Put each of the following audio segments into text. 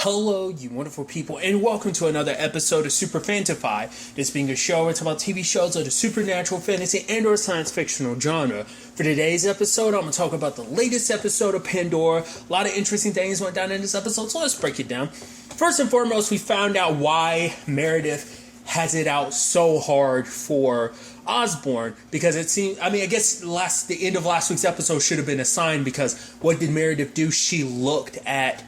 Hello, you wonderful people, and welcome to another episode of Super-Fanta-Fi. This being a show where it's about TV shows of the supernatural, fantasy, and or science fictional genre. For today's episode, I'm going to talk about the latest episode of Pandora. A lot of interesting things went down in this episode, so let's break it down. First and foremost, we found out why Meredith has it out so hard for Osborne, because it seemed, I guess the end of last week's episode should have been a sign, because what did Meredith do? She looked at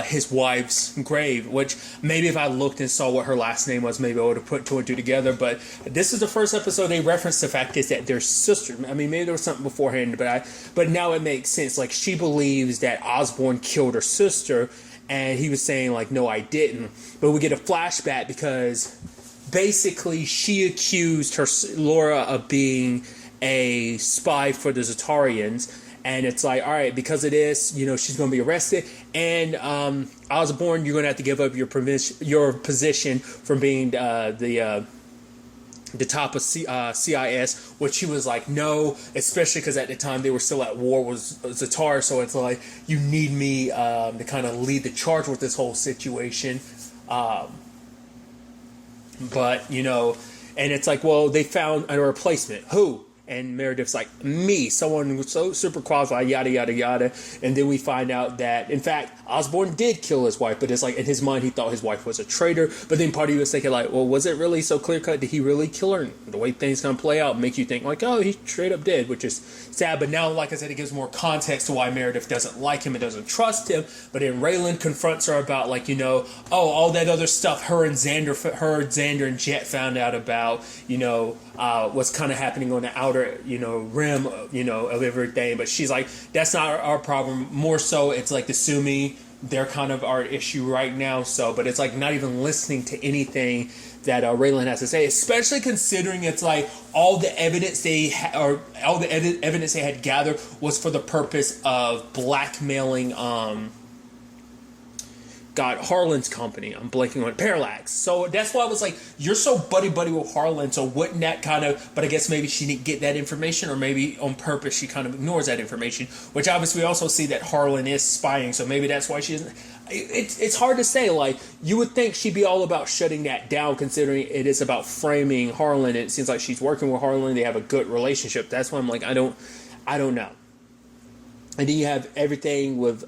his wife's grave, which maybe if I looked and saw what her last name was, maybe I would have put two and two together. But this is the first episode they referenced the fact is that their sister. I mean, maybe there was something beforehand, but now it makes sense. Like, she believes that Osborne killed her sister, and he was saying like, no, I didn't. But we get a flashback because basically she accused Laura of being a spy for the Zatarians. And it's like, all right, because of this, she's going to be arrested. And Osborne, you're going to have to give up your position from being the top of CIS, which she was like, no, especially because at the time they were still at war with Zatar. So it's like, you need me to kind of lead the charge with this whole situation. And it's like, well, they found a replacement. Who? And Meredith's like, me, someone who's so super qualified, yada, yada, yada. And then we find out that, in fact, Osborne did kill his wife, but it's like, in his mind, he thought his wife was a traitor. But then part of you was thinking like, well, was it really so clear-cut? Did he really kill her? And the way things going to play out makes you think like, oh, he straight up did, which is sad. But now, like I said, it gives more context to why Meredith doesn't like him and doesn't trust him. But then Raylan confronts her about like, all that other stuff her and Xander and Jet found out about, what's kind of happening on the outer, rim, of everything. But she's like, that's not our problem. More so, it's like the Sumi, they're kind of our issue right now. So, but it's like not even listening to anything that Raylan has to say, especially considering it's like all the evidence they evidence they had gathered was for the purpose of blackmailing Harlan's company. I'm blanking on Parallax. So that's why I was like, you're so buddy-buddy with Harlan, so wouldn't that kind of... But I guess maybe she didn't get that information, or maybe on purpose she kind of ignores that information, which obviously we also see that Harlan is spying, so maybe that's why she isn't... It's hard to say. Like, you would think she'd be all about shutting that down, considering it is about framing Harlan, and it seems like she's working with Harlan. They have a good relationship. That's why I'm like, I don't know. And then you have everything with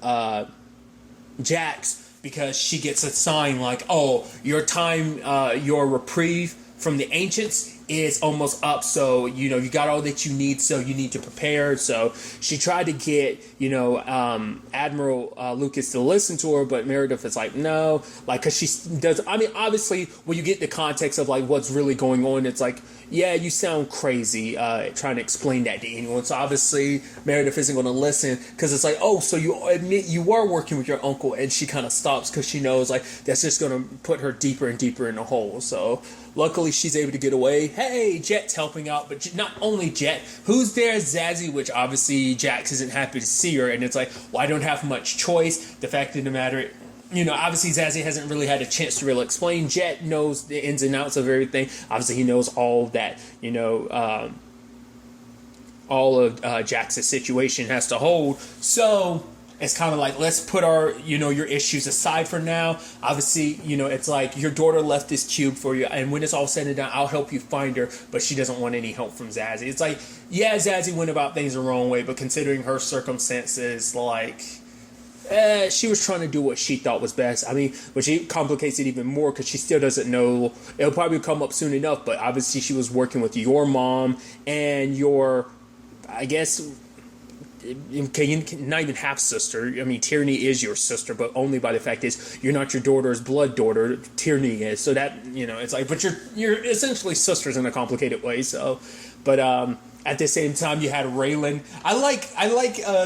Jax, because she gets a sign like, oh, your reprieve from the ancients is almost up, so you got all that you need, so you need to prepare. So she tried to get Admiral Lucas to listen to her, but Meredith is like, no, like, because she does. I mean, obviously when you get the context of like what's really going on, it's like, yeah, you sound crazy trying to explain that to anyone. So obviously Meredith isn't going to listen, because it's like, oh, so you admit you were working with your uncle, and she kind of stops because she knows like that's just going to put her deeper and deeper in the hole. So luckily she's able to get away. Hey, Jet's helping out, but not only Jet, who's there? Zazie, which obviously Jax isn't happy to see her, and it's like, well, I don't have much choice. The fact of the matter, obviously Zazie hasn't really had a chance to really explain. Jet knows the ins and outs of everything. Obviously he knows all that, all of Jax's situation has to hold. So it's kind of like, let's put our, your issues aside for now. Obviously, it's like your daughter left this cube for you, and when it's all said and done, I'll help you find her, but she doesn't want any help from Zazie. It's like, yeah, Zazie went about things the wrong way, but considering her circumstances, like, she was trying to do what she thought was best. I mean, which complicates it even more, because she still doesn't know. It'll probably come up soon enough, but obviously she was working with your mom and your, I guess, not even half sister. I mean, Tierney is your sister, but only by the fact is you're not your daughter's blood daughter. Tierney is. So that, it's like, but you're essentially sisters in a complicated way. So, but at the same time, you had Raylan. I like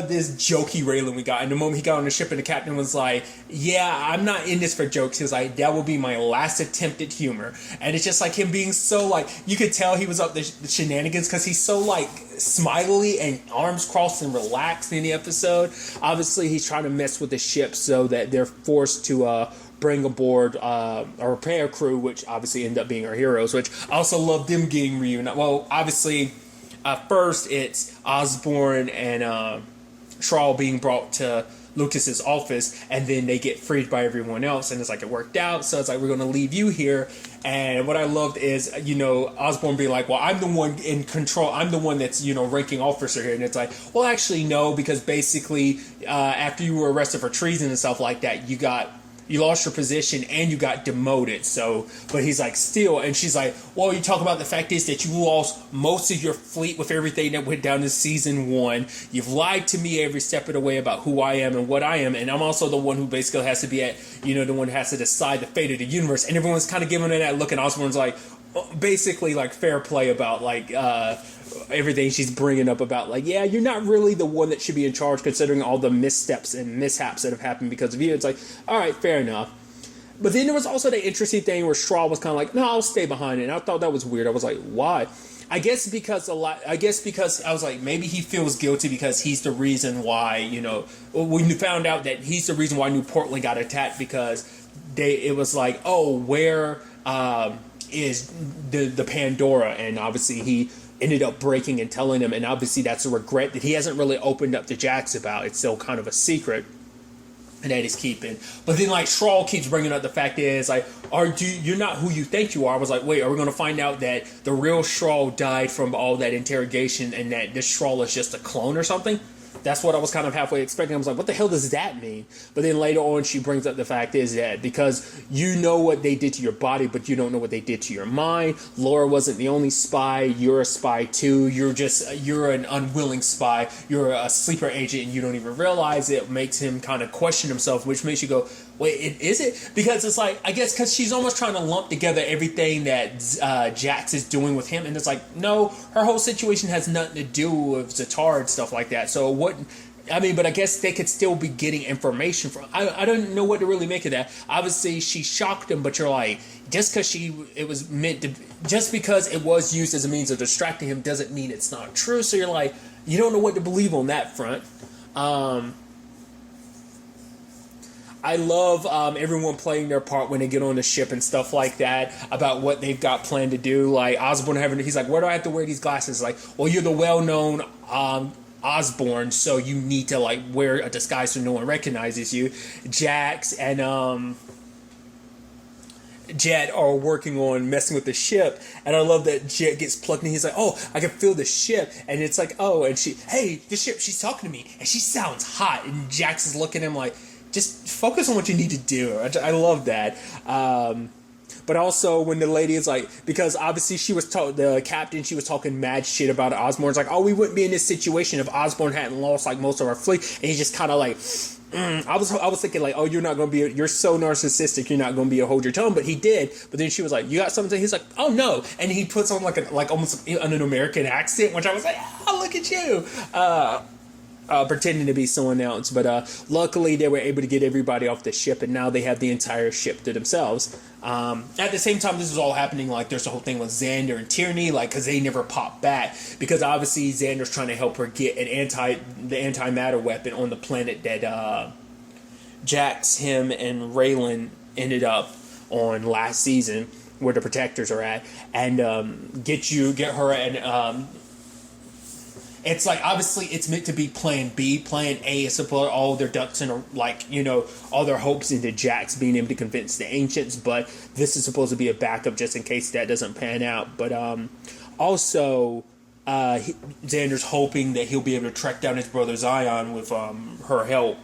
this jokey Raylan we got. And the moment he got on the ship, and the captain was like, yeah, I'm not in this for jokes. He was like, that will be my last attempt at humor. And it's just like him being so like, you could tell he was up the shenanigans, because he's so like smiley and arms crossed and relaxed in the episode. Obviously, he's trying to mess with the ship so that they're forced to bring aboard a repair crew, which obviously end up being our heroes, which I also love them getting reunited. Well, obviously, first it's Osborne and Troll being brought to Lucas's office, and then they get freed by everyone else, and it's like it worked out. So it's like, we're going to leave you here. And what I loved is, Osborne being like, well, I'm the one in control. I'm the one that's, ranking officer here. And it's like, well, actually, no, because basically, after you were arrested for treason and stuff like that, you lost your position and you got demoted. So, but he's like, still. And she's like, well, you talk about the fact is that you lost most of your fleet with everything that went down in season 1. You've lied to me every step of the way about who I am and what I am. And I'm also the one who basically has to be the one who has to decide the fate of the universe. And everyone's kind of giving her that look. And Osborne's like, basically like fair play about like, everything she's bringing up about like, yeah, you're not really the one that should be in charge considering all the missteps and mishaps that have happened because of you. It's like, all right, fair enough. But then there was also the interesting thing where Straw was kind of like, no, I'll stay behind it. And I thought that was weird. I was like, why? I guess because I was like, maybe he feels guilty because he's the reason why, we found out that he's the reason why New Portland got attacked because it was like, oh, where is the Pandora? And obviously he ended up breaking and telling him, and obviously that's a regret that he hasn't really opened up to Jax about. It's still kind of a secret and that he's keeping. But then like Straw keeps bringing up the fact is like, you're not who you think you are. I was like, wait, are we going to find out that the real Straw died from all that interrogation and that this Straw is just a clone or something? That's what I was kind of halfway expecting. I was like, what the hell does that mean? But then later on, she brings up the fact is that because you know what they did to your body, but you don't know what they did to your mind. Laura wasn't the only spy. You're a spy too. You're an unwilling spy. You're a sleeper agent and you don't even realize it. It makes him kind of question himself, which makes you go, wait, is it? Because it's like, I guess because she's almost trying to lump together everything that Jax is doing with him. And it's like, no, her whole situation has nothing to do with Zatar and stuff like that. So but I guess they could still be getting information from. I don't know what to really make of that. Obviously, she shocked him, but you're like, just because it was used as a means of distracting him doesn't mean it's not true. So you're like, you don't know what to believe on that front. I love everyone playing their part when they get on the ship and stuff like that about what they've got planned to do. Like Osborne he's like, where do I have to wear these glasses? Like, well, you're the well-known Osborne, so you need to like wear a disguise so no one recognizes you. Jax and Jet are working on messing with the ship, and I love that Jet gets plugged in. He's like, oh, I can feel the ship, and it's like, oh, and the ship, she's talking to me, and she sounds hot, and Jax is looking at him like, just focus on what you need to do. I love that. But also when the lady is like, because obviously the captain, she was talking mad shit about Osborne's like, oh, we wouldn't be in this situation if Osborne hadn't lost like most of our fleet. And he's just kind of like, I was thinking like, oh, you're not going to be, you're so narcissistic, you're not going to be a hold your tongue. But he did. But then she was like, you got something? He's like, oh no. And he puts on like almost an American accent, which I was like, oh, look at you. Pretending to be someone else, but luckily they were able to get everybody off the ship, and now they have the entire ship to themselves. At the same time, this is all happening. Like, there's the whole thing with Xander and Tierney, like, because they never pop back, because obviously Xander's trying to help her get the antimatter weapon on the planet that Jax, him, and Raylan ended up on last season, where the protectors are at, and get her and. It's like, obviously, it's meant to be plan B. Plan A is to put all their ducks in, all their hopes into Jax being able to convince the Ancients, but this is supposed to be a backup just in case that doesn't pan out. But also, Xander's hoping that he'll be able to track down his brother Zion with her help.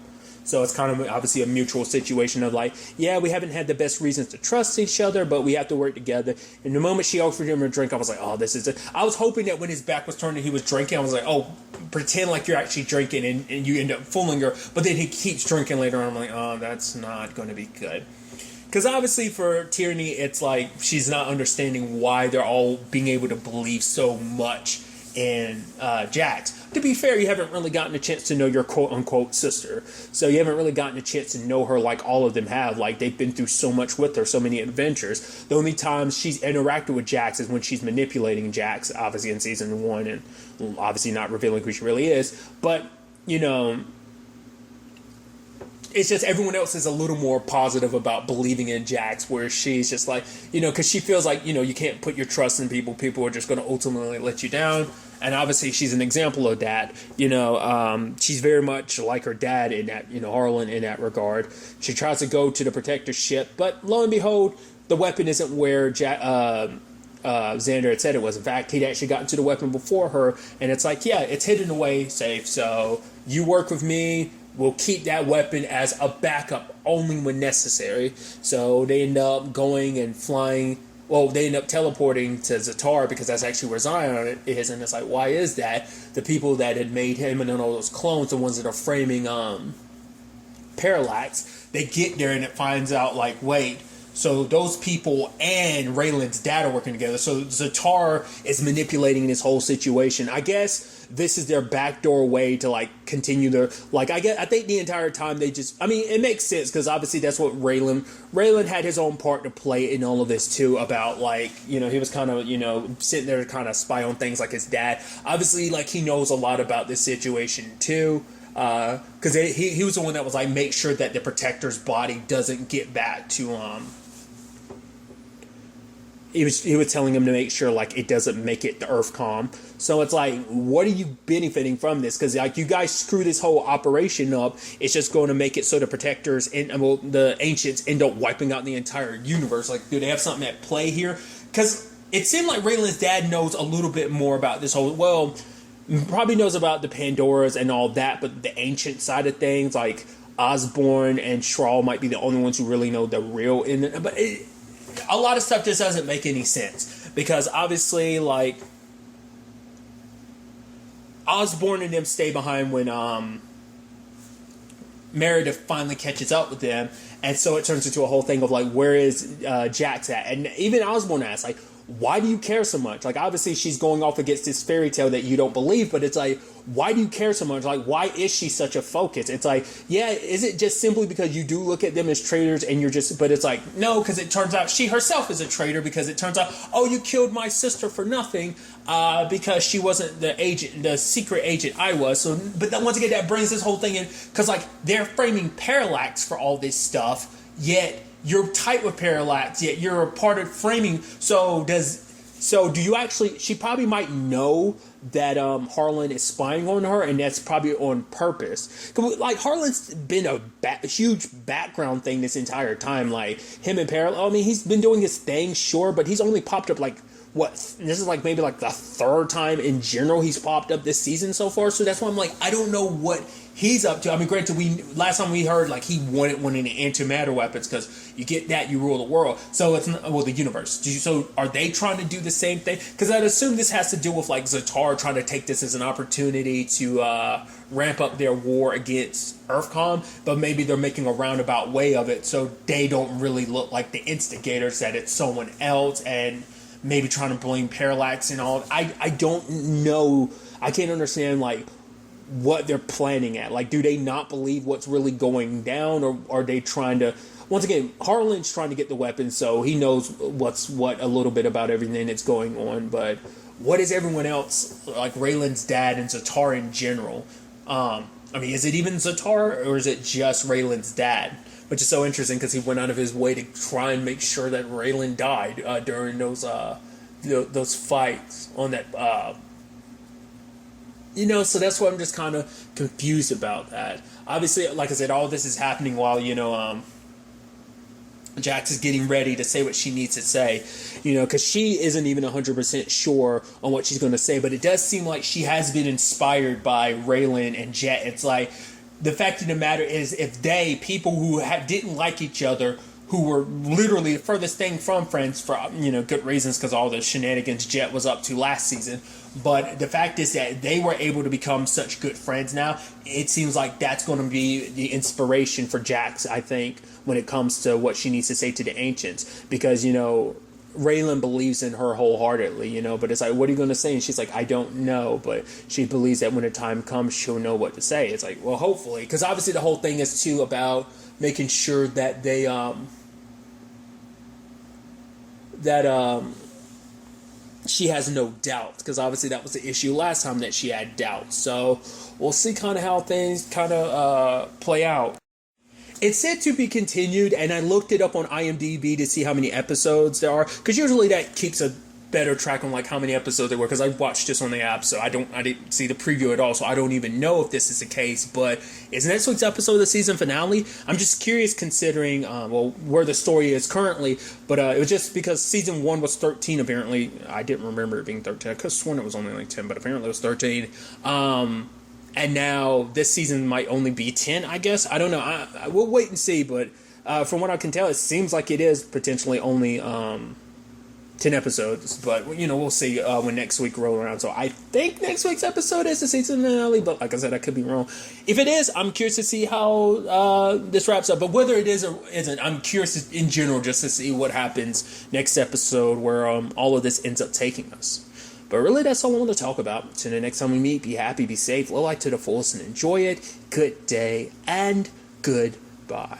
So it's kind of obviously a mutual situation of like, yeah, we haven't had the best reasons to trust each other, but we have to work together. And the moment she offered him a drink, I was like, oh, this is it. I was hoping that when his back was turned and he was drinking, I was like, oh, pretend like you're actually drinking and you end up fooling her. But then he keeps drinking later on. I'm like, oh, that's not going to be good. Because obviously for Tierney, it's like she's not understanding why they're all being able to believe so much in Jax. To be fair, you haven't really gotten a chance to know your quote-unquote sister. So you haven't really gotten a chance to know her like all of them have. Like, they've been through so much with her, so many adventures. The only time she's interacted with Jax is when she's manipulating Jax, obviously in Season 1, and obviously not revealing who she really is. But, it's just everyone else is a little more positive about believing in Jax, where she's just like, because she feels like, you can't put your trust in people. People are just going to ultimately let you down. And obviously she's an example of that. She's very much like her dad in that, Harlan in that regard. She tries to go to the protector ship, but lo and behold, the weapon isn't where Xander had said it was. In fact, he'd actually gotten to the weapon before her, and it's like, yeah, it's hidden away safe, so you work with me, we'll keep that weapon as a backup only when necessary. So they end up going and flying. Well, they end up teleporting to Zatar because that's actually where Zion is, and it's like, why is that? The people that had made him and then all those clones, the ones that are framing Parallax, they get there and it finds out, like, wait, so those people and Raylan's dad are working together. So Zatar is manipulating this whole situation. I guess this is their backdoor way to, like, continue their, like, I think the entire time they just, I mean, it makes sense because obviously that's what Raylan had his own part to play in all of this too, about, like, he was kind of, sitting there to kind of spy on things like his dad. Obviously, like, he knows a lot about this situation too. Because he was the one that was like, make sure that the protector's body doesn't get back to he was telling him to make sure, like, it doesn't make it to Earthcom. So it's like, what are you benefiting from this? Because, like, you guys screw this whole operation up, it's just going to make it so the protectors and the ancients end up wiping out the entire universe. Like, do they have something at play here? Because it seemed like Raylan's dad knows a little bit more about this whole, well, probably knows about the Pandoras and all that, but the ancient side of things, like Osborne and Troll might be the only ones who really know the real in it. But a lot of stuff just doesn't make any sense because obviously, like, Osborne and them stay behind when Meredith finally catches up with them, and so it turns into a whole thing of, like, where is Jax at? And even Osborne asks, like, why do you care so much? Like, obviously she's going off against this fairy tale that you don't believe, but it's like, why do you care so much? Like, why is she such a focus? It's like, yeah, is it just simply because you do look at them as traitors and you're just, but it's like, no, because it turns out she herself is a traitor because it turns out, oh, you killed my sister for nothing because she wasn't the secret agent I was. So, but then once again, that brings this whole thing in because, like, they're framing Parallax for all this stuff, yet you're tight with Parallax, yet you're a part of framing. So do you actually, she probably might know that Harlan is spying on her, and that's probably on purpose. Like, Harlan's been a huge background thing this entire time. Like, him and Parallax, I mean, he's been doing his thing, sure, but he's only popped up, like, this is, like, maybe, like, the third time in general he's popped up this season so far. So that's why I'm like, I don't know what he's up to. I mean, granted, last time we heard, like, he wanted one of the antimatter weapons because you get that, you rule the world. So it's the universe. So are they trying to do the same thing? Because I'd assume this has to do with, like, Zatar trying to take this as an opportunity to ramp up their war against Earthcom, but maybe they're making a roundabout way of it so they don't really look like the instigators, that it's someone else, and maybe trying to blame Parallax and all. I don't know. I can't understand, like, what they're planning at. Like, do they not believe what's really going down, or are they trying to, once again, Harlan's trying to get the weapon, so he knows what's what a little bit about everything that's going on, but what is everyone else, like Raylan's dad and Zatar in general? I mean, is it even Zatar, or is it just Raylan's dad? Which is so interesting because he went out of his way to try and make sure that Raylan died during those fights on that. So that's why I'm just kind of confused about that. Obviously, like I said, all this is happening while Jax is getting ready to say what she needs to say, because she isn't even 100% sure on what she's going to say, but it does seem like she has been inspired by Raylan and Jet. It's like, the fact of the matter is, if people who didn't like each other, who were literally the furthest thing from friends for good reasons, because all the shenanigans Jet was up to last season, but the fact is that they were able to become such good friends now, it seems like that's going to be the inspiration for Jax, I think, when it comes to what she needs to say to the Ancients, because Raylan believes in her wholeheartedly, but it's like, what are you going to say? And she's like, I don't know, but she believes that when the time comes, she'll know what to say. It's like, well, hopefully, because obviously the whole thing is too about making sure that they, she has no doubts, because obviously that was the issue last time, that she had doubts. So we'll see kind of how things kind of play out. It's said to be continued, and I looked it up on IMDb to see how many episodes there are, because usually that keeps a better track on like how many episodes there were, because I watched this on the app, so I didn't see the preview at all, so I don't even know if this is the case. But is next week's episode the season finale? I'm just curious, considering where the story is currently. But it was just because season 1 was 13. Apparently, I didn't remember it being 13. I could have sworn it was only like 10, but apparently it was 13. And now this season might only be 10. I guess, I don't know. I we'll wait and see. But from what I can tell, it seems like it is potentially only 10 episodes, but we'll see when next week rolls around. So I think next week's episode is the season finale, but like I said, I could be wrong. If it is, I'm curious to see how this wraps up. But whether it is or isn't, I'm curious in general just to see what happens next episode, where all of this ends up taking us. But really, that's all I want to talk about. Till the next time we meet, be happy, be safe, live life to the fullest, and enjoy it. Good day and goodbye.